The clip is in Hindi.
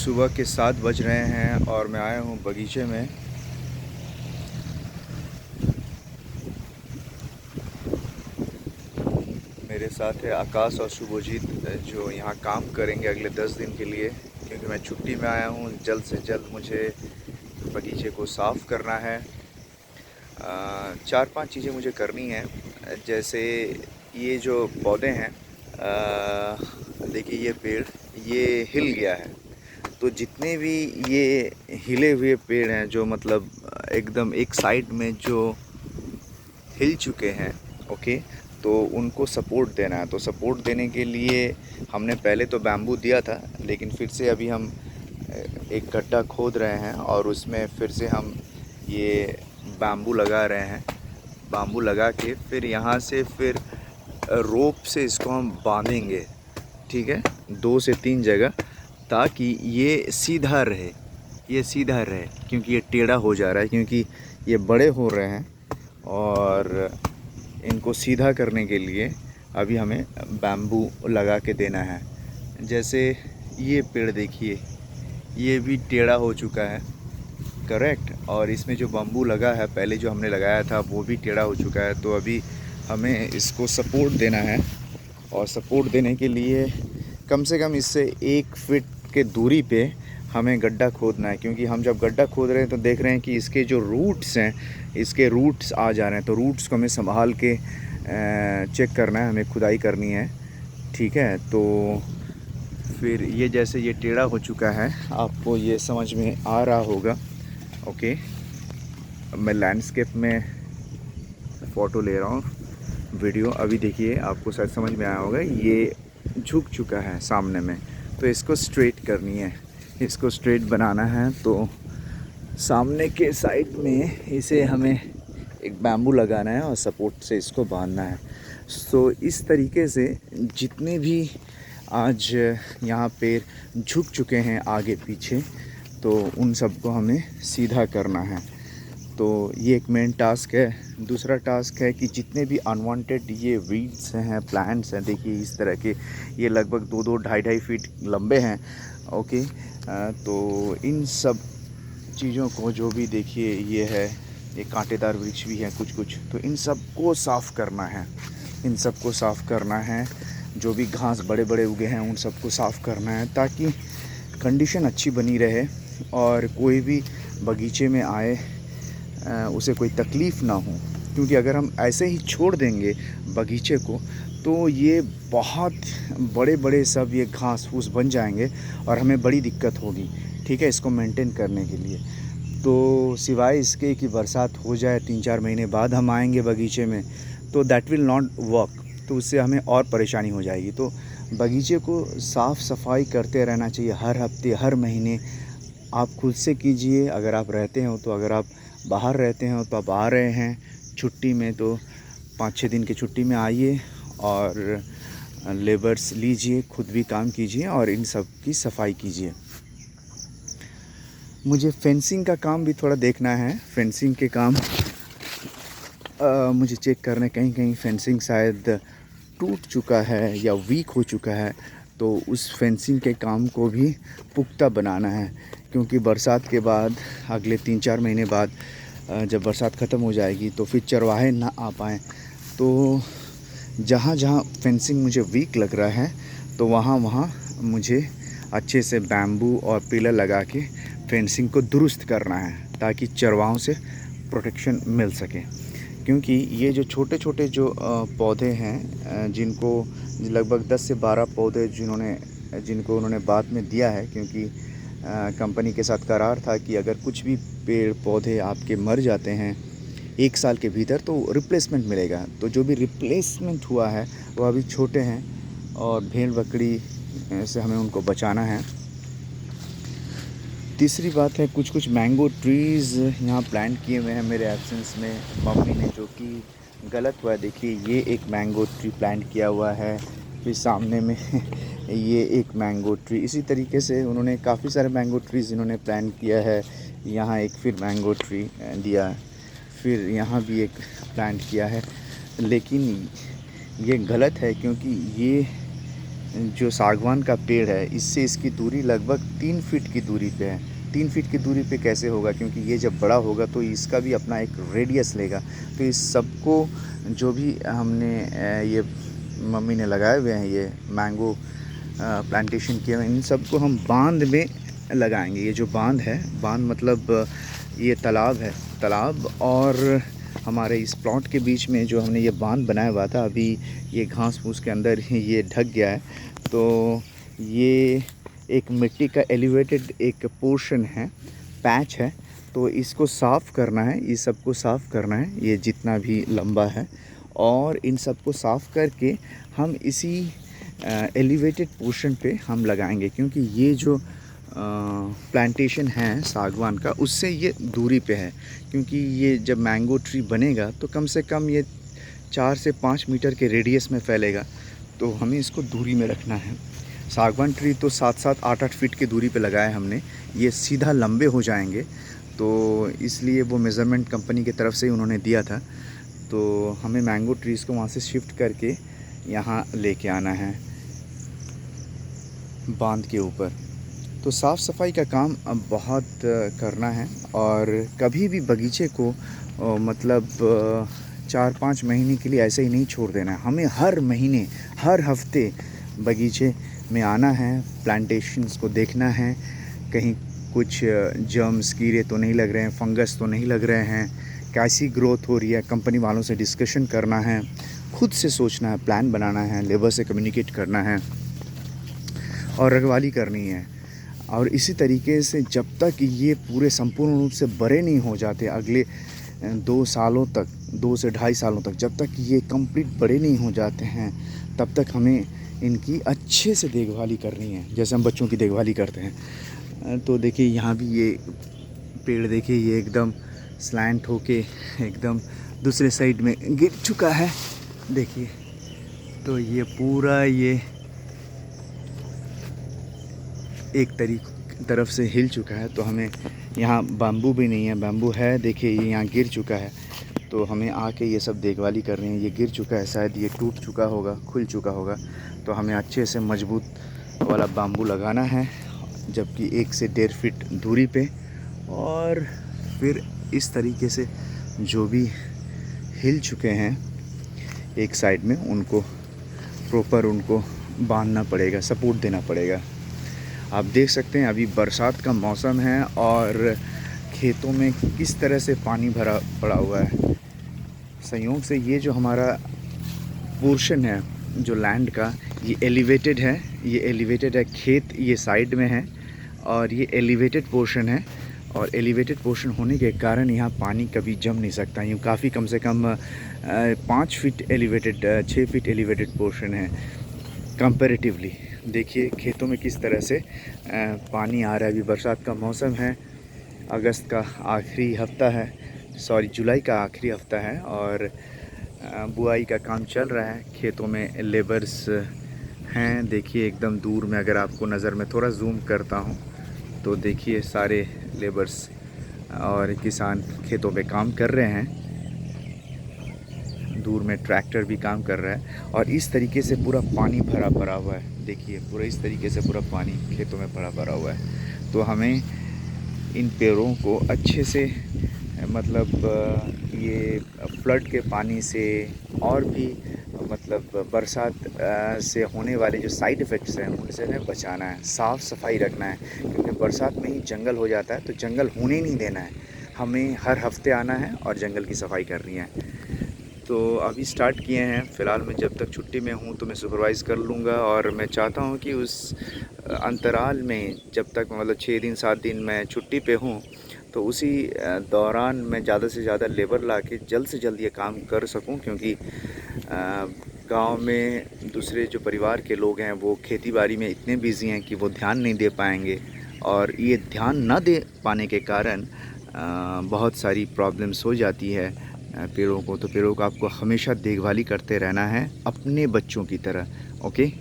सुबह के 7 बज रहे हैं और मैं आया हूँ बगीचे में। मेरे साथ है आकाश और शुभजीत, जो यहाँ काम करेंगे अगले 10 दिन के लिए, क्योंकि मैं छुट्टी में आया हूँ। जल्द से जल्द मुझे बगीचे को साफ़ करना है। 4-5 चीज़ें मुझे करनी हैं। जैसे ये जो पौधे हैं, देखिए ये पेड़ ये हिल गया है। तो जितने भी ये हिले हुए पेड़ हैं, जो मतलब एकदम एक साइड में जो हिल चुके हैं, ओके, तो उनको सपोर्ट देना है। तो सपोर्ट देने के लिए हमने पहले तो बैम्बू दिया था, लेकिन फिर से अभी हम एक गड्ढा खोद रहे हैं और उसमें फिर से हम ये बैम्बू लगा रहे हैं। बैम्बू लगा के फिर यहाँ से फिर रोप से इसको हम बांधेंगे, ठीक है, 2 से 3 जगह, ताकि ये सीधा रहे। ये सीधा रहे क्योंकि ये टेढ़ा हो जा रहा है, क्योंकि ये बड़े हो रहे हैं। और इनको सीधा करने के लिए अभी हमें बैम्बू लगा के देना है। जैसे ये पेड़ देखिए, ये भी टेढ़ा हो चुका है, करेक्ट। और इसमें जो बैम्बू लगा है, पहले जो हमने लगाया था, वो भी टेढ़ा हो चुका है। तो अभी हमें इसको सपोर्ट देना है, और सपोर्ट देने के लिए कम से कम इससे 1 फीट के दूरी पे हमें गड्ढा खोदना है। क्योंकि हम जब गड्ढा खोद रहे हैं तो देख रहे हैं कि इसके जो रूट्स हैं, इसके रूट्स आ जा रहे हैं। तो रूट्स को हमें संभाल के चेक करना है, हमें खुदाई करनी है, ठीक है। तो फिर ये जैसे ये टेढ़ा हो चुका है, आपको ये समझ में आ रहा होगा, ओके। मैं लैंडस्केप में फ़ोटो ले रहा हूँ, वीडियो। अभी देखिए, आपको शायद समझ में आया होगा, ये झुक चुका है सामने में। तो इसको स्ट्रेट करनी है, इसको स्ट्रेट बनाना है। तो सामने के साइड में इसे हमें एक बैम्बू लगाना है और सपोर्ट से इसको बांधना है। सो इस तरीके से जितने भी आज यहाँ पेड़ झुक चुके हैं आगे पीछे, तो उन सबको हमें सीधा करना है। तो ये एक मेन टास्क है। दूसरा टास्क है कि जितने भी अनवांटेड ये वीड्स हैं, प्लांट्स हैं, देखिए इस तरह के, ये लगभग 2-2, 2.5 फीट लंबे हैं, ओके। तो इन सब चीज़ों को, जो भी देखिए ये है, ये कांटेदार वृक्ष भी हैं कुछ, तो इन सब को साफ़ करना है। इन सब को साफ़ करना है। जो भी घास बड़े बड़े उगे हैं, उन सबको साफ़ करना है, ताकि कंडीशन अच्छी बनी रहे और कोई भी बगीचे में आए उसे कोई तकलीफ़ ना हो। क्योंकि अगर हम ऐसे ही छोड़ देंगे बगीचे को, तो ये बहुत बड़े बड़े सब ये घास फूस बन जाएंगे और हमें बड़ी दिक्कत होगी, ठीक है, इसको मेंटेन करने के लिए। तो सिवाय इसके कि बरसात हो जाए, 3-4 महीने बाद हम आएंगे बगीचे में, तो दैट विल नॉट वर्क। तो उससे हमें और परेशानी हो जाएगी। तो बगीचे को साफ़ सफाई करते रहना चाहिए, हर हफ्ते, हर महीने। आप खुद से कीजिए, अगर आप रहते हो तो। अगर आप बाहर रहते हो तो आप आ रहे हैं छुट्टी में, तो 5-6 दिन की छुट्टी में आइए और लेबर्स लीजिए, खुद भी काम कीजिए और इन सब की सफाई कीजिए। मुझे फेंसिंग का काम भी थोड़ा देखना है। फेंसिंग के काम मुझे चेक करना है, कहीं कहीं फेंसिंग शायद टूट चुका है या वीक हो चुका है। तो उस फेंसिंग के काम को भी पुख्ता बनाना है, क्योंकि बरसात के बाद, अगले 3-4 महीने बाद, जब बरसात ख़त्म हो जाएगी, तो फिर चरवाहे ना आ पाएँ। तो जहाँ जहाँ फेंसिंग मुझे वीक लग रहा है, तो वहाँ वहाँ मुझे अच्छे से बैम्बू और पिलर लगा के फेंसिंग को दुरुस्त करना है, ताकि चरवाहों से प्रोटेक्शन मिल सके। क्योंकि ये जो छोटे छोटे जो पौधे हैं, जिनको लगभग 10 से 12 पौधे जिनको उन्होंने बाद में दिया है, क्योंकि कंपनी के साथ करार था कि अगर कुछ भी पेड़ पौधे आपके मर जाते हैं 1 साल के भीतर, तो रिप्लेसमेंट मिलेगा। तो जो भी रिप्लेसमेंट हुआ है वो अभी छोटे हैं, और भेड़ बकरी से हमें उनको बचाना है। तीसरी बात है, कुछ मैंगो ट्रीज़ यहाँ प्लांट किए हुए हैं मेरे एब्सेंस में मम्मी ने, जो कि गलत हुआ है। देखिए, ये एक मैंगो ट्री प्लांट किया हुआ है, फिर सामने में ये एक मैंगो ट्री। इसी तरीके से उन्होंने काफ़ी सारे मैंगो ट्रीज़ इन्होंने प्लांट किया है। यहाँ एक फिर मैंगो ट्री दिया, फिर यहाँ भी एक प्लांट किया है। लेकिन ये गलत है, क्योंकि ये जो सागवान का पेड़ है इससे इसकी दूरी लगभग 3 फीट की दूरी पे है। 3 फीट की दूरी पे कैसे होगा, क्योंकि ये जब बड़ा होगा तो इसका भी अपना एक रेडियस लेगा। तो इस सबको जो भी हमने ये मम्मी ने लगाए हुए हैं, ये मैंगो प्लांटेशन किए हुए, इन सबको हम बांध में लगाएंगे। ये जो बांध है, बांध मतलब ये तालाब है, तालाब और हमारे इस प्लॉट के बीच में जो हमने ये बांध बनाया हुआ था, अभी ये घास फूस के अंदर ही ये ढक गया है। तो ये एक मिट्टी का एलिवेटेड एक पोर्शन है, पैच है। तो इसको साफ़ करना है, इस सबको साफ़ करना है, ये जितना भी लंबा है। और इन सबको साफ़ करके हम इसी एलिवेटेड पोर्शन पे हम लगाएंगे, क्योंकि ये जो प्लांटेशन है सागवान का, उससे ये दूरी पे है। क्योंकि ये जब मैंगो ट्री बनेगा तो कम से कम ये 4 से 5 मीटर के रेडियस में फैलेगा। तो हमें इसको दूरी में रखना है। सागवान ट्री तो 7-7, 8-8 फीट की दूरी पे लगाया हमने, ये सीधा लंबे हो जाएंगे। तो इसलिए वो मेज़रमेंट कंपनी की तरफ से ही उन्होंने दिया था। तो हमें मैंगो ट्रीज़ को वहाँ से शिफ्ट करके यहाँ लेके आना है बांध के ऊपर। तो साफ़ सफाई का काम अब बहुत करना है। और कभी भी बगीचे को मतलब 4-5 महीने के लिए ऐसे ही नहीं छोड़ देना है। हमें हर महीने, हर हफ्ते बगीचे में आना है, प्लांटेशंस को देखना है, कहीं कुछ जर्म्स, कीड़े तो नहीं लग रहे हैं, फंगस तो नहीं लग रहे हैं, कैसी ग्रोथ हो रही है। कंपनी वालों से डिस्कशन करना है, खुद से सोचना है, प्लान बनाना है, लेबर से कम्युनिकेट करना है और रखवाली करनी है। और इसी तरीके से जब तक ये पूरे संपूर्ण रूप से बड़े नहीं हो जाते, अगले 2 सालों तक, 2 से ढाई सालों तक, जब तक ये कंप्लीट बड़े नहीं हो जाते हैं, तब तक हमें इनकी अच्छे से देखभाली करनी है, जैसे हम बच्चों की देखभाली करते हैं। तो देखिए यहाँ भी ये पेड़ देखिए, ये एकदम स्लैंट होके एकदम दूसरे साइड में गिर चुका है, देखिए। तो ये पूरा ये एक तरफ से हिल चुका है। तो हमें यहाँ बाम्बू भी नहीं है, बाम्बू है देखिए, ये यहाँ गिर चुका है। तो हमें आके ये सब देखभाली करनी है। ये गिर चुका है, शायद ये टूट चुका होगा, खुल चुका होगा। तो हमें अच्छे से मजबूत वाला बाम्बू लगाना है, जबकि 1 से 1.5 फीट दूरी पे। और फिर इस तरीके से जो भी हिल चुके हैं एक साइड में, उनको प्रॉपर उनको बांधना पड़ेगा, सपोर्ट देना पड़ेगा। आप देख सकते हैं अभी बरसात का मौसम है और खेतों में किस तरह से पानी भरा पड़ा हुआ है। संयोग से ये जो हमारा पोर्शन है जो लैंड का, ये एलिवेटेड है, ये एलिवेटेड है, खेत ये साइड में है और ये एलिवेटेड पोर्शन है। और एलिवेटेड पोर्शन होने के कारण यहाँ पानी कभी जम नहीं सकता। यूँ काफ़ी कम से कम 5 feet elevated, 6 feet elevated portion है कंपैरेटिवली। देखिए खेतों में किस तरह से पानी आ रहा है। अभी बरसात का मौसम है, अगस्त का आखिरी हफ्ता है, सॉरी जुलाई का आखिरी हफ्ता है और बुआई का काम चल रहा है। खेतों में लेबर्स हैं, देखिए एकदम दूर में, अगर आपको नज़र में थोड़ा जूम करता हूँ तो देखिए सारे लेबर्स और किसान खेतों में काम कर रहे हैं। दूर में ट्रैक्टर भी काम कर रहा है और इस तरीके से पूरा पानी भरा पड़ा हुआ है। देखिए पूरा इस तरीके से पूरा पानी खेतों में भरा पड़ा हुआ है। तो हमें इन पेड़ों को अच्छे से मतलब ये फ्लड के पानी से और भी मतलब बरसात से होने वाले जो साइड इफ़ेक्ट्स हैं उनसे हमें बचाना है, साफ़ सफाई रखना है। क्योंकि बरसात में ही जंगल हो जाता है, तो जंगल होने नहीं देना है। हमें हर हफ्ते आना है और जंगल की सफाई करनी है। तो अभी स्टार्ट किए हैं। फ़िलहाल मैं जब तक छुट्टी में हूँ तो मैं सुपरवाइज़ कर लूँगा और मैं चाहता हूँ कि उस अंतराल में जब तक मतलब 6 दिन 7 दिन मैं छुट्टी पे हूँ तो उसी दौरान मैं ज़्यादा से ज़्यादा लेबर ला के जल्द से जल्द ये काम कर सकूँ। क्योंकि गांव में दूसरे जो परिवार के लोग हैं वो खेती बाड़ी में इतने बिज़ी हैं कि वो ध्यान नहीं दे पाएंगे और ये ध्यान ना दे पाने के कारण बहुत सारी प्रॉब्लम्स हो जाती है पेड़ों को। तो पेड़ों को आपको हमेशा देखभाली करते रहना है अपने बच्चों की तरह। ओके।